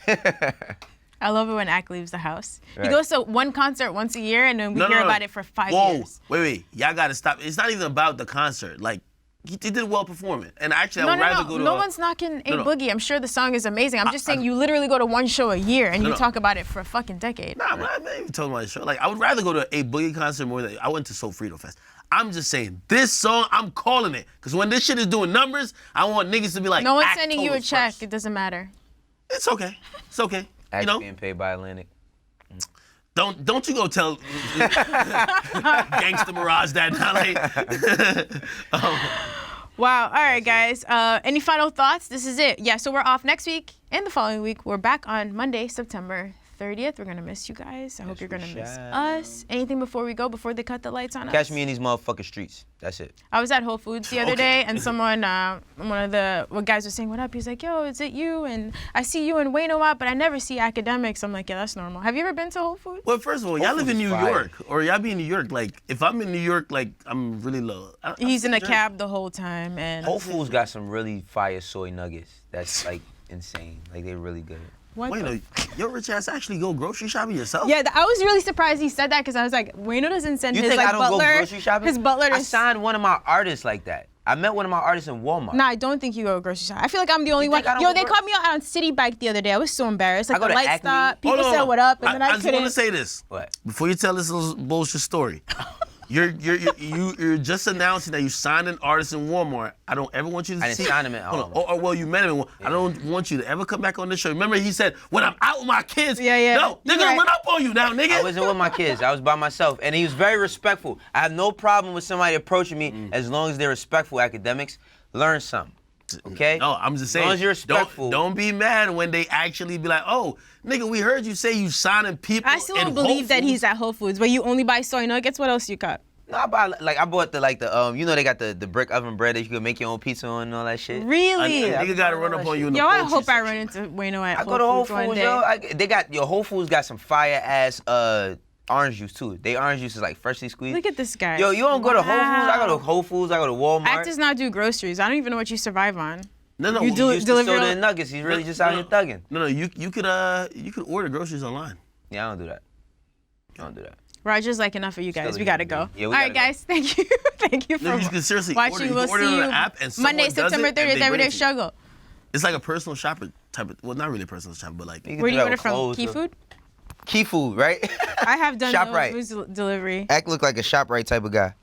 I love it when Ack leaves the house. Right. He goes to one concert once a year, and then we hear about it for 5 years. Wait. Y'all gotta stop. It's not even about the concert. Like, he did well performing. And actually, I would rather go to No one's knocking A No. Boogie. I'm sure the song is amazing. I'm just saying you literally go to one show a year, and you talk about it for a fucking decade. Nah, I'm not even talking about the show. Like, I would rather go to a Boogie concert more than I went to Soul Frito Fest. I'm just saying, this song, I'm calling it. Because when this shit is doing numbers, I want niggas to be like, No one's Act sending told you a us check. first. It doesn't matter. It's okay. It's okay. Axe You know? being paid by Atlantic. Don't you go tell Gangsta Mirage that. Wow. All right, guys. Any final thoughts? This is it. Yeah, so we're off next week and the following week. We're back on Monday, September 30th. We're going to miss you guys. I hope you're going to miss us. Anything before we go, before they cut the lights on us? Catch me in these motherfucking streets. That's it. I was at Whole Foods the other day, and someone, one of the guys was saying, what up? He's like, yo, is it you? And I see you and Wayne a lot, but I never see academics. I'm like, yeah, that's normal. Have you ever been to Whole Foods? Well, first of all, y'all Whole live in Foods New is fire. York, or y'all be in New York. Like, if I'm in New York, like, I'm really low. He's in a cab the whole time, and Whole Foods got some really fire soy nuggets. That's like insane. Like they're really good. what Wait, the no, your rich ass actually go grocery shopping yourself? Yeah, I was really surprised he said that because I was like, Wayno doesn't send You his think like I don't butler. go grocery shopping? His butler to I signed one of my artists like that. I met one of my artists in Walmart. Nah, I don't think you go grocery shopping. I feel like I'm the only You one. think I don't Yo, go they gro- called me out on City Bike the other day. I was so embarrassed. Like I go the to light Acme. stopped. People Hold on, said hold on. what up, and then I just want couldn't. to say this. What? Before you tell this little bullshit story. You're just announcing that you signed an artist in Walmart. I don't ever want you to I didn't see. sign him in Hold on. Walmart. Or well, you met him. I don't want you to ever come back on this show. Remember, he said, when I'm out with my kids, Yeah. no, they're gonna Right. run up on you now, nigga. I wasn't with my kids. I was by myself. And he was very respectful. I have no problem with somebody approaching me as long as they're respectful. Academics, learn something. Okay? No, I'm just saying. As long as you're respectful. Don't be mad when they actually be like, oh, nigga, we heard you say you signing people. I still in don't believe Whole that Foods. he's at Whole Foods, but you only buy soy nuggets. What else you got? No, I bought the you know they got the brick oven bread that you can make your own pizza on and all that shit. Really? A nigga gotta run up on you in the Yo, I poultry hope I section. run into Wayno at I go to Whole Whole Foods one Foods, day. yo. Whole Foods got some fire ass orange juice too. They orange juice is like freshly squeezed. Look at this guy. Yo, you don't go to Whole Foods? I go to Wow. Whole Foods. I go to Walmart. Act does not do groceries. I don't even know what you survive on. No, You do- He used to deliver- soda and nuggets. He's really just out here thugging. No, you could order groceries online. Yeah, I don't do that. I don't do that. Roger's like, enough of you guys. Still We gotta go. Yeah, we All right, gotta go. guys. Thank you. Thank you No, for you can seriously watching. order. You We'll can order see on you an app and someone Monday, does September it and they 30th, bring Everyday it to you. Struggle. It's like a personal shopper type of, well, not really a personal shopper, but like. can Where do you that order with from? clothes, Key though. Food? Key Food, right? I have done ShopRite. those delivery. Act look like a ShopRite type of guy.